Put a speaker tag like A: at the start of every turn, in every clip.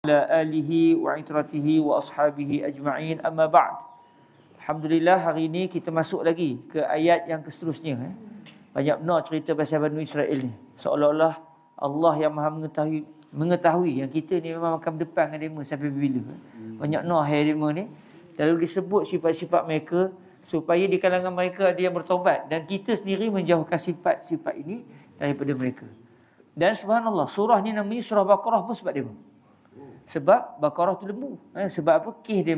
A: ala alihi wa itratihi wa ashabihi ajma'in, amma ba'd. Alhamdulillah, hari ini kita masuk lagi ke ayat yang seterusnya. Banyak benar cerita pasal Bani Israel ni. Seolah-olah Allah yang maha mengetahui yang kita ni memang akan berdepan dengan mereka sampai bila. Banyak benar hai mereka ni. Lalu disebut sifat-sifat mereka supaya di kalangan mereka ada yang bertaubat, dan kita sendiri menjauhkan sifat-sifat ini daripada mereka. Dan subhanallah, surah ni namanya surah Baqarah pun sebab dia. Sebab Baqarah tu lembu. Sebab apa? Kes dia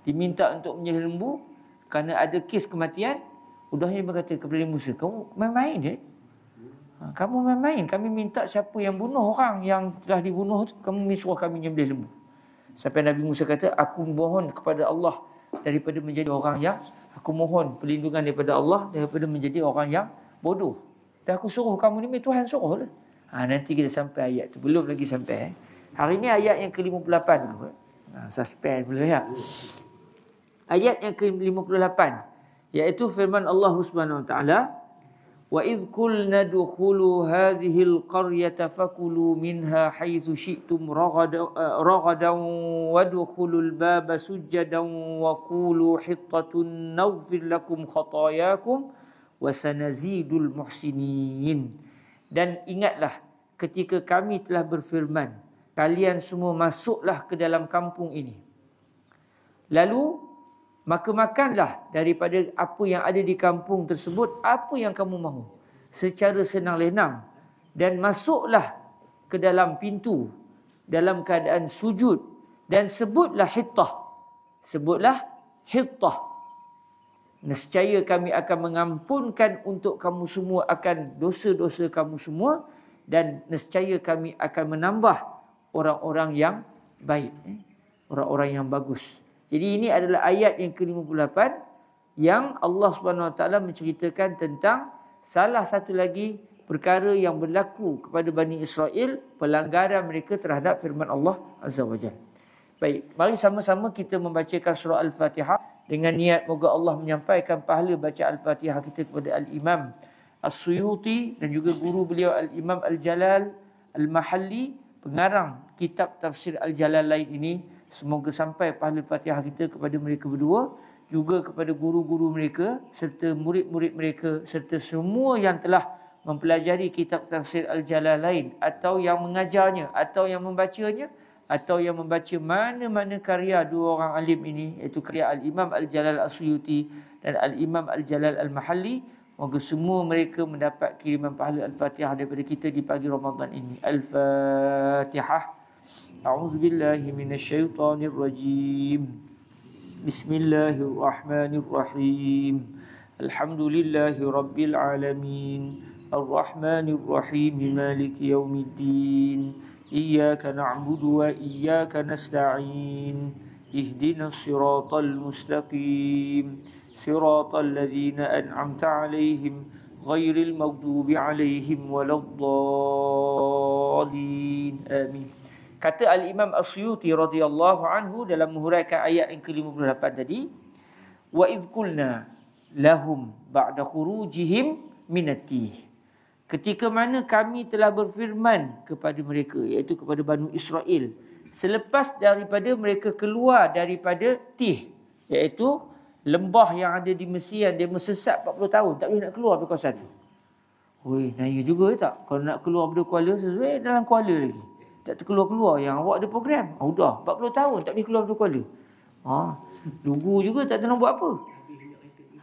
A: diminta untuk menjadi lembu kerana ada kes kematian. Udahnya dia berkata kepada Musa, kamu main-main je. Kamu main-main. Kami minta siapa yang bunuh orang yang telah dibunuh tu, kamu suruh kami menyembelih lembu. Sampai Nabi Musa kata, aku mohon kepada Allah daripada menjadi orang yang, aku mohon perlindungan daripada Allah daripada menjadi orang yang bodoh. Dan aku suruh kamu ni, Tuhan suruh lah. Nanti kita sampai ayat tu. Belum lagi sampai. Hari ini ayat yang ke-58 dulu. Suspend pula ya. Ayat yang ke-58 iaitu firman Allah Subhanahu wa taala, wa idh qulna dukhulu hadhihi alqaryata fakulu minha haythu syi'tum ragadan wadkhulul baba sujadan wa qulu hittatun naghfir lakum khatayakum wa sanazidul muhsinin. Dan ingatlah ketika kami telah berfirman, kalian semua masuklah ke dalam kampung ini. Lalu maka makanlah daripada apa yang ada di kampung tersebut, apa yang kamu mahu, secara senang lenang. Dan masuklah ke dalam pintu dalam keadaan sujud. Dan sebutlah hittah. Sebutlah hittah. Nescaya kami akan mengampunkan untuk kamu semua akan dosa-dosa kamu semua. Dan nescaya kami akan menambah orang-orang yang baik. Orang-orang yang bagus. Jadi ini adalah ayat yang ke-58 yang Allah Subhanahu Wa Taala menceritakan tentang salah satu lagi perkara yang berlaku kepada Bani Israel, pelanggaran mereka terhadap firman Allah Azza wa Jalla. Baik, mari sama-sama kita membacakan surah Al-Fatihah dengan niat moga Allah menyampaikan pahala baca Al-Fatihah kita kepada Al-Imam As-Suyuti dan juga guru beliau Al-Imam Al-Jalal Al-Mahalli, pengarang kitab tafsir Al-Jalalain ini. Semoga sampai pahala Fatihah kita kepada mereka berdua, juga kepada guru-guru mereka serta murid-murid mereka serta semua yang telah mempelajari kitab tafsir Al-Jalalain atau yang mengajarnya atau yang membacanya atau yang membaca mana-mana karya dua orang alim ini, iaitu karya Al-Imam Al-Jalal As-Suyuti dan Al-Imam Al-Jalal Al-Mahalli. Moga semua mereka mendapat kiriman pahala Al-Fatihah daripada kita di pagi Ramadan ini. Al-Fatihah. أعوذ بالله من الشيطان الرجيم بسم الله الرحمن الرحيم الحمد لله رب العالمين الرحمن الرحيم مالك يوم الدين إياك نعبد وإياك نستعين اهدنا الصراط المستقيم صراط الذين أنعمت عليهم غير المغضوب عليهم ولا الضالين آمين. Kata Al-Imam As-Suyuti radhiyallahu anhu dalam menghuraikan ayat yang ke-58 tadi, wa idh qulna lahum ba'da khurujihim minat-tih. Ketika mana kami telah berfirman kepada mereka, iaitu kepada Bani Israel, selepas daripada mereka keluar daripada Tih, iaitu lembah yang ada di Mesir yang dia mesesat 40 tahun, tak boleh nak keluar dari kawasan tu. Oi, naya juga tak? Kalau nak keluar dari Kuala, sesuai dalam Kuala lagi. Tak terkeluar-keluar, yang awak ada program. Dah 40 tahun tak boleh keluar dari Kuala. Lugu juga tak tahu nak buat apa.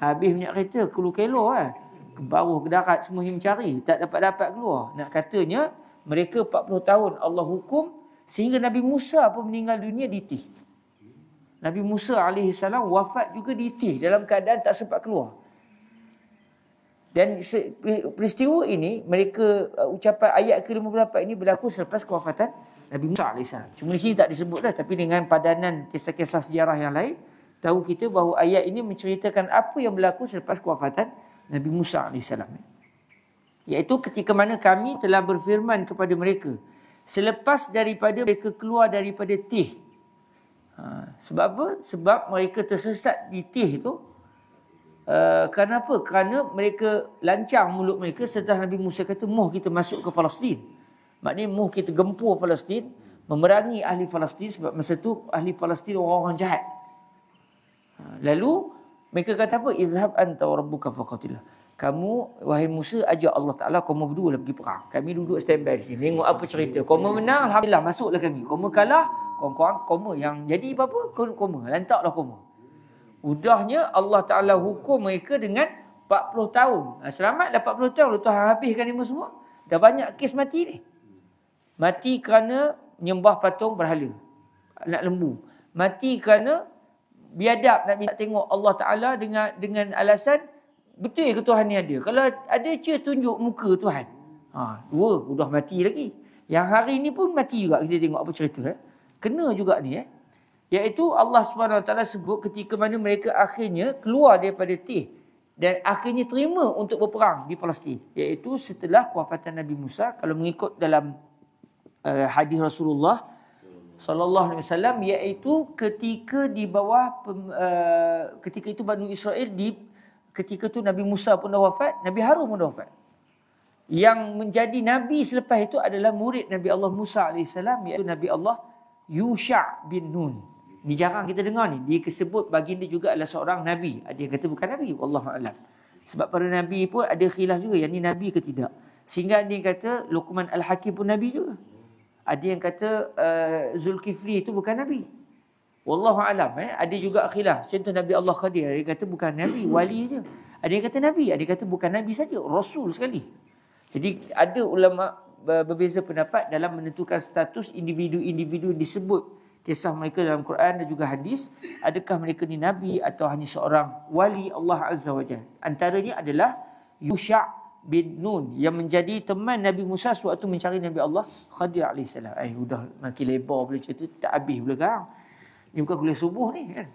A: Habis minyak kereta, keluar kelor lah. Ke bawah, ke darat, semua mencari. Tak dapat-dapat keluar. Nak katanya, mereka 40 tahun Allah hukum, sehingga Nabi Musa pun meninggal dunia di Tih. Nabi Musa AS wafat juga di Tih, dalam keadaan tak sempat keluar. Dan peristiwa ini, mereka ucapan ayat ke-58 ini berlaku selepas kewafatan Nabi Musa AS. Cuma di sini tak disebut dah, tapi dengan padanan kisah-kisah sejarah yang lain, tahu kita bahawa ayat ini menceritakan apa yang berlaku selepas kewafatan Nabi Musa AS. Iaitu ketika mana kami telah berfirman kepada mereka, selepas daripada mereka keluar daripada Tih. Sebab apa? Sebab mereka tersesat di Tih itu. Kerana apa? Kerana mereka lancang mulut mereka setelah Nabi Musa kata, moh kita masuk ke Palestin. Maknanya moh kita gempur Palestin, memerangi ahli Palestin sebab masa tu ahli Palestin orang-orang jahat. Lalu mereka kata apa? Izhab anta wa rabbuka faqatilah. Kamu wahai Musa ajak Allah Taala kamu berdua lah pergi perang. Kami duduk standby di sini. Tengok apa cerita. Kamu menang alhamdulillah masuklah kami. Kamu kalah kamu yang jadi apa? Kamu lantaklah kamu. Udahnya Allah Taala hukum mereka dengan 40 tahun. Selamatlah 40 tahun. Lalu Tuhan habiskan ini semua. Dah banyak kes mati ni. Mati kerana menyembah patung berhala. Anak lembu. Mati kerana biadab nak minta tengok Allah Ta'ala dengan alasan betul ke Tuhan ni ada. Kalau ada tunjuk muka Tuhan. Dua, udah mati lagi. Yang hari ni pun mati juga. Kita tengok apa cerita. Kena juga ni. Iaitu Allah SWT sebut ketika mana mereka akhirnya keluar daripada Tih. Dan akhirnya terima untuk berperang di Palestin. Iaitu setelah kewafatan Nabi Musa. Kalau mengikut dalam hadis Rasulullah sallallahu alaihi wasallam, iaitu ketika di bawah ketika itu Bani Israel ketika itu Nabi Musa pun dah wafat, Nabi Harun pun dah wafat. Yang menjadi nabi selepas itu adalah murid Nabi Allah Musa alaihissalam, iaitu Nabi Allah Yusha' bin Nun. Ni jarang kita dengar ni. Dia disebut baginda juga adalah seorang nabi. Ada yang kata bukan nabi, wallahu a'lam. Sebab para nabi pun ada khilaf juga yang ni nabi ke tidak. Sehingga ada yang kata Luqman Al-Hakim pun nabi juga. Ada yang kata Zulkifli itu bukan Nabi. Wallahu alam. Ada juga khilaf. Contoh Nabi Allah Khadir. Ada yang kata bukan Nabi, wali je. Ada yang kata Nabi. Ada yang kata bukan Nabi saja, Rasul sekali. Jadi ada ulama berbeza pendapat dalam menentukan status individu-individu disebut kisah mereka dalam Quran dan juga hadis. Adakah mereka ni Nabi atau hanya seorang wali Allah Azza wa Jalla. Antaranya adalah Yusha' bin Nun yang menjadi teman Nabi Musa sewaktu mencari Nabi Allah Khadir AS. Sudah makin lebar boleh cerita, tak habis pula sekarang. Ni bukan kuliah subuh ni kan.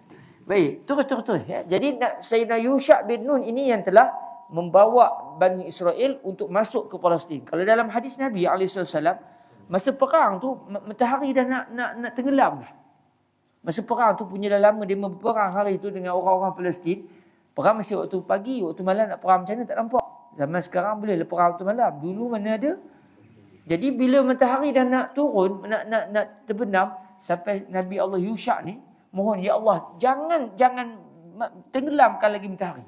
A: Baik, terus. Jadi Sayyidina Yusha' bin Nun ini yang telah membawa Bani Israel untuk masuk ke Palestin. Kalau dalam hadis Nabi SAW, masa perang tu matahari dah nak tenggelam dah. Masa perang tu punya dah lama dia berperang hari tu dengan orang-orang Palestin. Perang masih waktu pagi, waktu malam nak perang macam mana tak nampak. Zaman sekarang boleh perang waktu malam. Dulu mana ada. Jadi bila matahari dah nak turun, nak terbenam, sampai Nabi Allah Yusha' ni mohon, ya Allah, jangan tenggelamkan lagi matahari.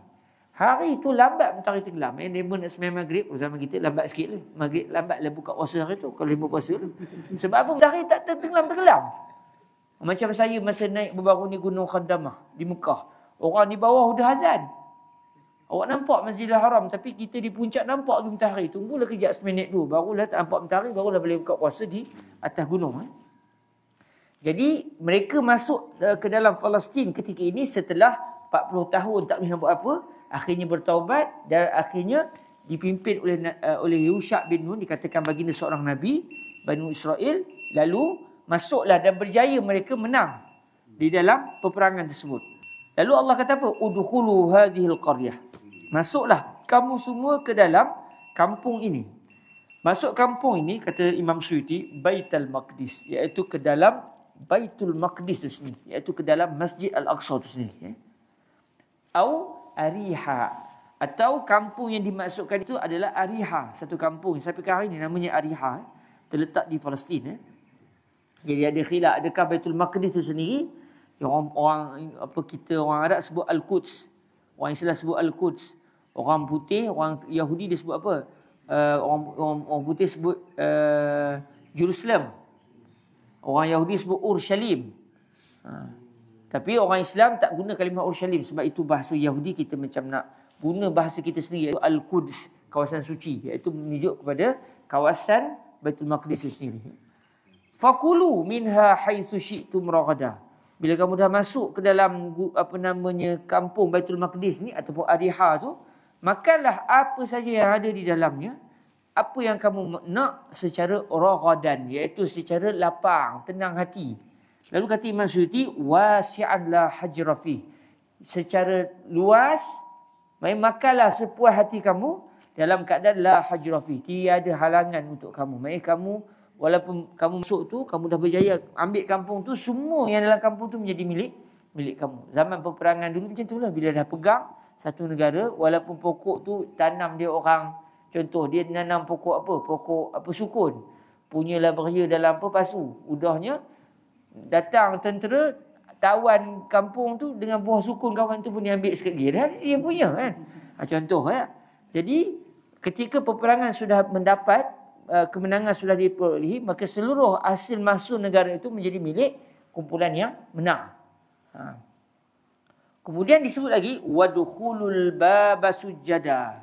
A: Hari tu lambat matahari tenggelam. Dia nak sembahyang maghrib, zaman kita lambat sikit lah. Maghrib lambatlah buka puasa hari tu kalau dia puasa tu. Sebab apa? Matahari tak tenggelam. Macam saya masa naik baru ni Gunung Khandamah di Mekah. Orang di bawah dah azan. Awak nampak Masjidil Haram, tapi kita di puncak nampak lagi matahari. Tunggulah kejap seminit dulu, barulah tak nampak matahari, barulah boleh buka puasa di atas gunung. Jadi mereka masuk ke dalam Palestin ketika ini setelah 40 tahun tak boleh buat apa. Akhirnya bertaubat dan akhirnya dipimpin oleh Yusha' bin Nun, dikatakan baginda seorang nabi Bani Israel. Lalu masuklah dan berjaya mereka menang di dalam peperangan tersebut. Lalu Allah kata apa? Udkhulu hadhil qaryah. Masuklah kamu semua ke dalam kampung ini. Masuk kampung ini, kata Imam Suyuti, Baitul Maqdis, iaitu ke dalam Baitul Maqdis itu sendiri, iaitu ke dalam Masjid Al-Aqsa itu sendiri. Au Ariha, atau kampung yang dimaksudkan itu adalah Ariha, satu kampung sampai hari ini namanya Ariha, terletak di Palestin. Jadi ada khilaf, adakah Baitul Maqdis itu sendiri? Orang Arab sebut Al-Quds, orang Islam sebut Al-Quds, orang putih, orang Yahudi dia sebut apa? Orang putih sebut Jerusalem, orang Yahudi sebut Urshalim. Tapi orang Islam tak guna kalimah Urshalim sebab itu bahasa Yahudi. Kita macam nak guna bahasa kita sendiri, iaitu Al-Quds, kawasan suci, iaitu menunjuk kepada kawasan Baitul Maqdis sendiri. Fakulu minha haitsu syi'tum ragada. Bila kamu dah masuk ke dalam kampung Baitul Maqdis ni ataupun Ariha tu, makanlah apa saja yang ada di dalamnya, apa yang kamu nak secara raghadan, iaitu secara lapang, tenang hati. Lalu kata Imam Suyuti, wasi'an la hajra fi, secara luas, makanlah sepuas hati kamu dalam keadaan la hajra fi, tiada halangan untuk kamu. Maksudnya kamu, walaupun kamu masuk tu, kamu dah berjaya ambil kampung tu, semua yang dalam kampung tu menjadi milik kamu. Zaman peperangan dulu macam itulah, bila dah pegang satu negara, walaupun pokok tu tanam dia orang, contoh dia nanam pokok apa? Pokok apa, sukun. punyalah beria dalam apa pasu. Udahnya datang tentera tawan kampung tu dengan buah sukun kawan tu pun dia ambil sikit lagi. Dan dia punya kan. Contoh ya. Jadi ketika peperangan sudah mendapat kemenangan sudah diperolehi, maka seluruh hasil mahsul negara itu menjadi milik kumpulan yang menang. Kemudian disebut lagi wadkhulul baba sujada.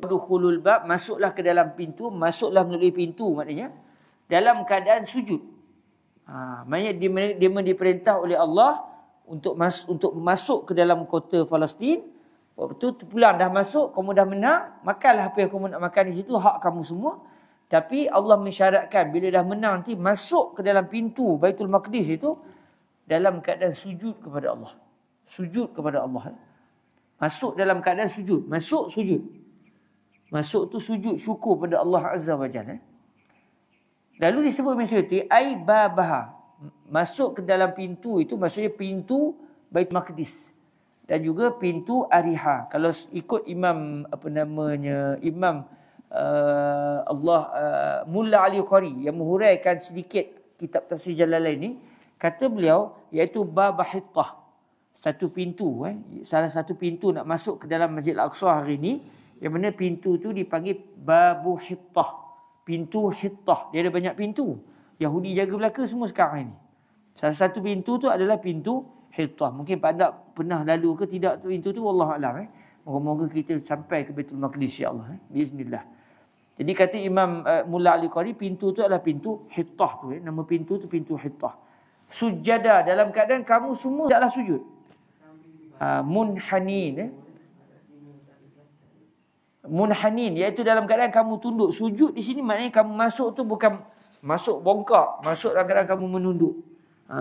A: Wadkhulul bab, masuklah ke dalam pintu, masuklah melalui pintu maknanya dalam keadaan sujud. Maknanya dia diperintah oleh Allah untuk masuk ke dalam kota Palestin. Waktu tu pulang dah masuk, kamu dah menang, makanlah apa yang kamu nak makan di situ, hak kamu semua. Tapi Allah mensyaratkan bila dah menang nanti masuk ke dalam pintu Baitul Maqdis itu dalam keadaan sujud kepada Allah. Sujud kepada Allah. Masuk dalam keadaan sujud. Masuk sujud. Masuk tu sujud syukur pada Allah Azza wa Jalla. Lalu disebut Suyuti ai babaha. Masuk ke dalam pintu itu maksudnya pintu Baitul Maqdis dan juga pintu Ariha. Kalau ikut Imam Imam Mulla Ali Qari yang menghuraikan sedikit kitab tafsir Jalalain ni, kata beliau iaitu bab Hittah. Satu pintu salah satu pintu nak masuk ke dalam Masjid Al-Aqsa hari ni, yang mana pintu tu dipanggil Babu Hittah. Pintu Hittah. Dia ada banyak pintu. Yahudi jaga belaka semua sekarang ini. Salah satu pintu tu adalah pintu Hittah. Mungkin Pak Dak pernah lalu ke tidak tu pintu tu, wallahualam. Moga-moga kita sampai ke Baitul Maqdis insya-Allah. Biiznillah. Jadi kata Imam Mulla Ali Qari, pintu tu adalah pintu Hittah tu. Nama pintu tu pintu Hittah. Sujada, dalam keadaan kamu semua tidaklah sujud. Munhanin. Munhanin, iaitu dalam keadaan kamu tunduk. Sujud di sini maknanya kamu masuk tu bukan masuk bongkak, masuk dalam keadaan kamu menunduk.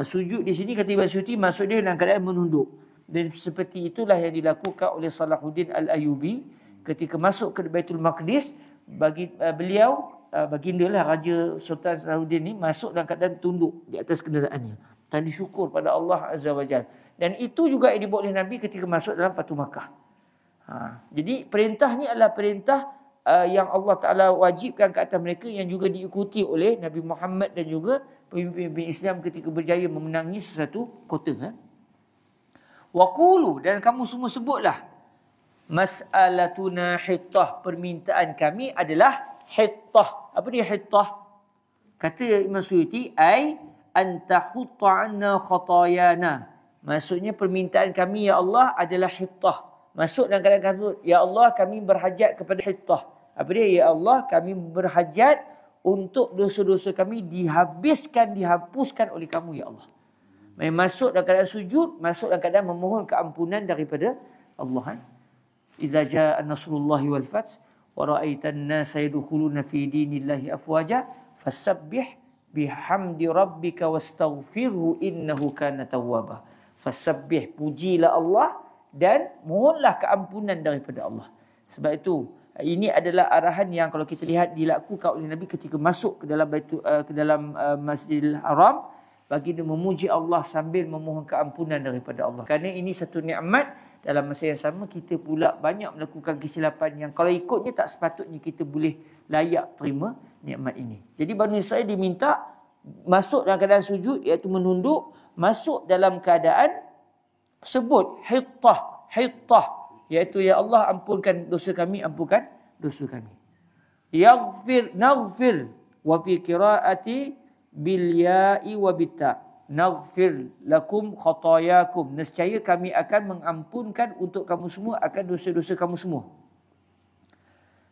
A: Sujud di sini kata Ibn Suyuti maksud dia dalam keadaan menunduk. Dan seperti itulah yang dilakukan oleh Salahuddin Al-Ayyubi ketika masuk ke Baitul Maqdis. Bagi beliau, baginda lah Raja Sultan Salahuddin ni masuk dalam keadaan tunduk di atas kenderaannya. Tanda syukur pada Allah Azza wa Jalla. Dan itu juga yang dibuat oleh Nabi ketika masuk dalam Fatu Makkah. Jadi perintah ni adalah perintah yang Allah Ta'ala wajibkan ke atas mereka, yang juga diikuti oleh Nabi Muhammad dan juga pemimpin Islam ketika berjaya memenangi sesuatu kota. Waqulu, dan kamu semua sebutlah, mas'alatuna hittah, permintaan kami adalah hittah. Apa dia hittah? Kata Imam Suyuti, ai antahutta anna khatayana. Maksudnya permintaan kami ya Allah adalah hittah. Masuk dalam keadaan kata, ya Allah kami berhajat kepada hittah. Apa dia? Ya Allah kami berhajat untuk dosa-dosa kami dihapuskan oleh kamu ya Allah. Masuk dalam keadaan sujud, masuk dalam keadaan memohon keampunan daripada Allah. Idza jaa nasrullahi wal fath wa ra'aitan nasa yadkhuluna fi dinillahi afwaja fasabbih bihamdi rabbika wastaghfirhu innahu kana tawwaba. Fasabbih, pujilah Allah dan mohonlah keampunan daripada Allah. Sebab itu ini adalah arahan yang kalau kita lihat dilakukan oleh Nabi ketika masuk ke dalam Masjidil Haram, baginda memuji Allah sambil memohon keampunan daripada Allah. Kerana ini satu nikmat, dalam masa yang sama kita pula banyak melakukan kesilapan yang kalau ikutnya tak sepatutnya kita boleh layak terima nikmat ini. Jadi Bani Israel diminta masuk dalam keadaan sujud, iaitu menunduk, masuk dalam keadaan sebut hittah, iaitu ya Allah ampunkan dosa kami, ampunkan dosa kami. Yaghfir, naghfir, wa fi qiraati bil ya'i wa bitta. Naghfir lakum khatayakum. Nescaya kami akan mengampunkan untuk kamu semua akan dosa-dosa kamu semua.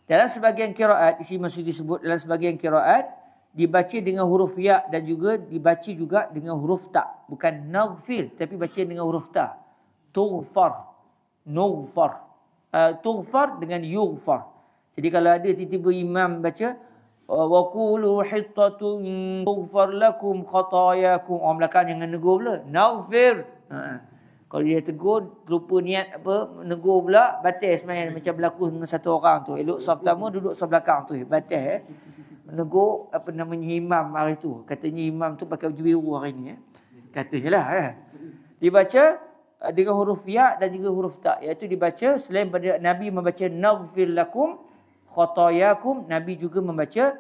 A: Dalam sebahagian qiraat, isi maksud disebut dalam sebahagian qiraat dibaca dengan huruf ya dan juga dibaca juga dengan huruf ta. Bukan naghfir tapi baca dengan huruf ta. Tughfar, nughfar. Tughfar dengan yughfar. Jadi kalau ada tiba-tiba imam baca wa qulu hittatun tughfar lakum khatayakum, orang belakang jangan negur pula. Naghfir. Kalau dia tegur lupa niat apa, negur pula, batal sembahyang macam berlaku dengan satu orang tu. Elok saf pertama duduk saf belakang tu, batal menegur apa namanya imam hari tu. Katanya imam tu pakai baju biru hari ni katanya lah. Dibaca dengan huruf ya dan juga huruf ta, iaitu dibaca selain pada Nabi membaca naghfir lakum khatayakum, Nabi juga membaca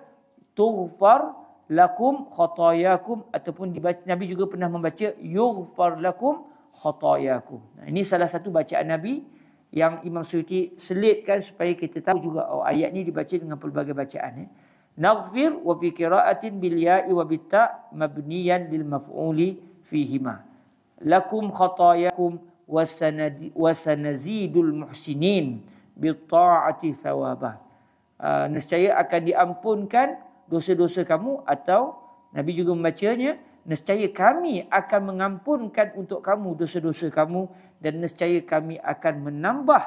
A: tughfar lakum khatayakum, ataupun dibaca, Nabi juga pernah membaca yughfar lakum khatayakum. Ini salah satu bacaan Nabi yang Imam Suyuti selitkan supaya kita tahu juga ayat ni dibaca dengan pelbagai bacaan. Naghfir wa fi qira'atin bil ya'i wa bit ta' mabniyan lil maf'uli fihima. Lakum khatayakum wa sanazidul muhsinin bil ta'ati thawabah. Nescaya akan diampunkan dosa-dosa kamu, atau Nabi juga membacanya, nescaya kami akan mengampunkan untuk kamu dosa-dosa kamu, dan nescaya kami akan menambah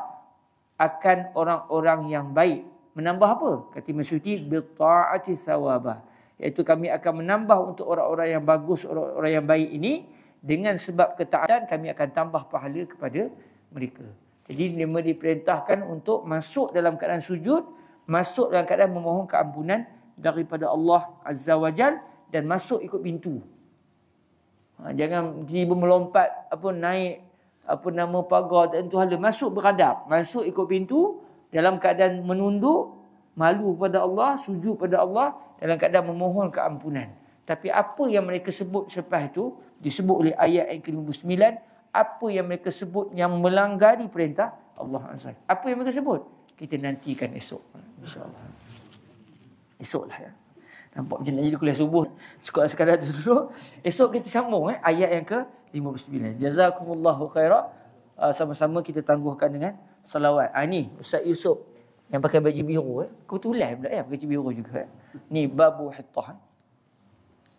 A: akan orang-orang yang baik. Menambah apa? Kata Imam Suyuti, bil ta'ati thawabah, iaitu kami akan menambah untuk orang-orang yang bagus, orang-orang yang baik ini, dengan sebab ketaatan kami akan tambah pahala kepada mereka. Jadi mereka diperintahkan untuk masuk dalam keadaan sujud, masuk dalam keadaan memohon keampunan daripada Allah Azza wa Jal, dan masuk ikut pintu. Jangan tiba melompat naik pagar dan tu hala, masuk beradab, masuk ikut pintu dalam keadaan menunduk, malu pada Allah, sujud pada Allah, dalam keadaan memohon keampunan. Tapi apa yang mereka sebut selepas itu disebut oleh ayat yang ke-59, apa yang mereka sebut yang melanggari perintah Allah Azza. Apa yang mereka sebut? Kita nantikan esok, insya-Allah. Esoklah ya. Nampak macam nak jadi kuliah subuh. Sekadar tu dulu. Esok kita sambung ayat yang ke-59. Jazakumullahu khairah. Sama-sama kita tangguhkan dengan salawat. Ni Ustaz Yusuf yang pakai baju biru. Kebetulan pula pakai baju biru juga. Ni babu hittah.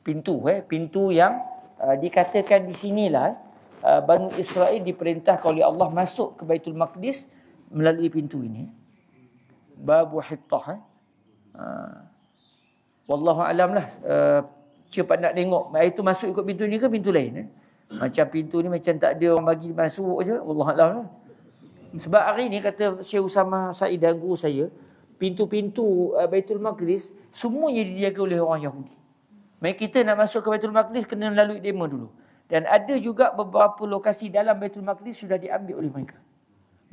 A: Pintu yang dikatakan di sinilah Bani Israel diperintahkan oleh Allah masuk ke Baitul Maqdis melalui pintu ini. Babu hittah. Wallahu alam lah. Cepat nak tengok itu masuk ikut pintu ni ke pintu lain. Macam pintu ni macam tak ada orang bagi masuk je. Wallahu alam lah. Sebab hari ni kata Syekh Usama Said dan guru saya, pintu-pintu Baitul Maqdis semuanya dijaga oleh orang Yahudi. Mereka kita nak masuk ke Baitul Maqdis kena melalui dema dulu. Dan ada juga beberapa lokasi dalam Baitul Maqdis sudah diambil oleh mereka.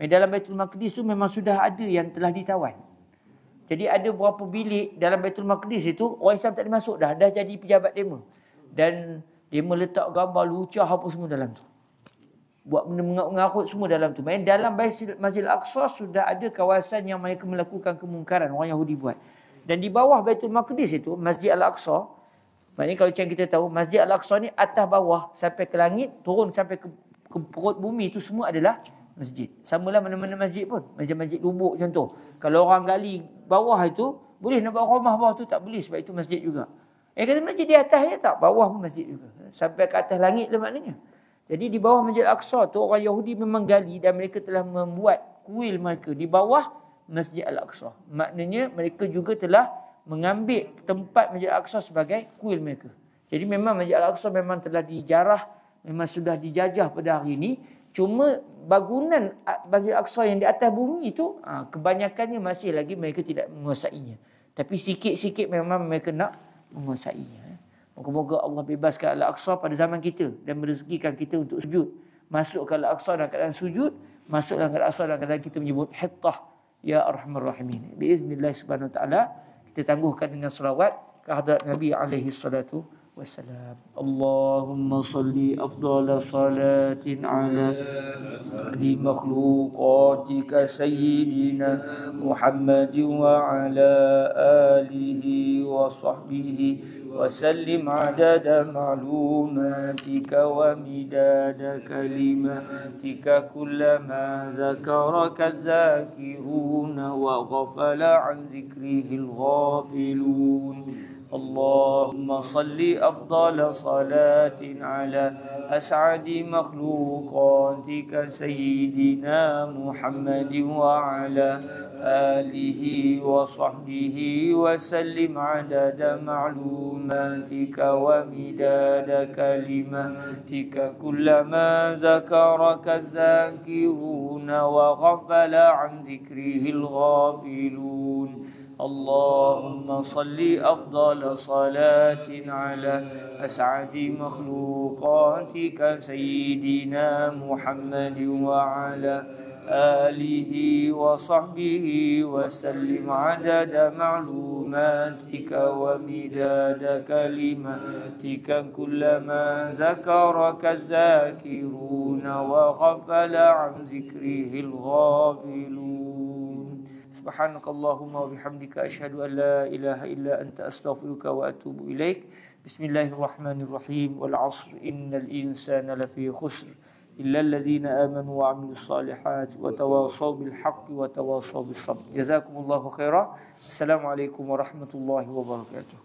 A: Dalam Baitul Maqdis tu memang sudah ada yang telah ditawan. Jadi ada beberapa bilik dalam Baitul Maqdis itu orang Islam tak boleh masuk dah jadi pejabat dema. Dan dema letak gambar lucah apa semua dalam tu. Buat benda mengarut semua dalam tu. Dalam Masjid Al-Aqsa sudah ada kawasan yang mereka melakukan kemungkaran, orang Yahudi buat. Dan di bawah Baitul Maqdis itu, Masjid Al-Aqsa, maknanya kalau macam kita tahu, Masjid Al-Aqsa ni atas bawah sampai ke langit, turun sampai ke perut bumi, itu semua adalah masjid. Samalah mana-mana masjid pun. Macam Masjid Lubuk contoh. Kalau orang gali bawah itu, boleh nak buat rumah bawah tu? Tak boleh, sebab itu masjid juga. Kata masjid di atasnya tak, bawah pun masjid juga. Sampai ke atas langit lah maknanya. Jadi di bawah Masjid Al-Aqsa tu orang Yahudi memang gali dan mereka telah membuat kuil mereka di bawah Masjid Al-Aqsa. Maknanya mereka juga telah mengambil tempat Masjid Al-Aqsa sebagai kuil mereka. Jadi memang Masjid Al-Aqsa memang telah dijarah, memang sudah dijajah pada hari ini. Cuma bangunan Masjid Al-Aqsa yang di atas bumi itu kebanyakannya masih lagi mereka tidak menguasainya. Tapi sikit-sikit memang mereka nak menguasainya. Moga-moga Allah bebaskan Al-Aqsa pada zaman kita dan merezekikan kita untuk sujud. Masuk ke Al-Aqsa dalam keadaan sujud, masuk dalam Al-Aqsa dalam keadaan kita menyebut hittah ya arhamar rahimin. Biiznillah subhanahu wa ta'ala kita tangguhkan dengan selawat ke hadrat Nabi alaihi salatu wassalam. Allahumma salli afdala salatin ala di makhluqatika sayyidina Muhammadin wa ala alihi wa sahbihi وسلم عدد معلوماتك ومداد كلماتك كلما ذكرك الذاكرون وغفل عن ذكره الغافلون اللهم صل أفضل صلاة على أسعد مخلوقاتك سيدنا محمد وعلى آله وصحبه وسلم عدد معلوماتك ومداد كلماتك كلما ذكرك الذاكرون وغفل عن ذكره الغافلون اللهم صل أفضل صلاة على أسعد مخلوقاتك سيدنا محمد وعلى آله وصحبه وسلم عدد معلوماتك معلوماتك ومداد كلماتك كلما ذكرك الذاكرون وغفل عن ذكره الغافلون. سبحانك اللهم وبحمدك أشهد أن لا إله إلا أنت أستغفرك وأتوب إليك. بسم الله الرحمن الرحيم. والعصر إن الإنسان لفي خسر إلا الذين آمنوا وعملوا الصالحات وتواصوا بالحق وتواصوا بالصبر. جزاكم الله خيرا. السلام عليكم ورحمة الله وبركاته.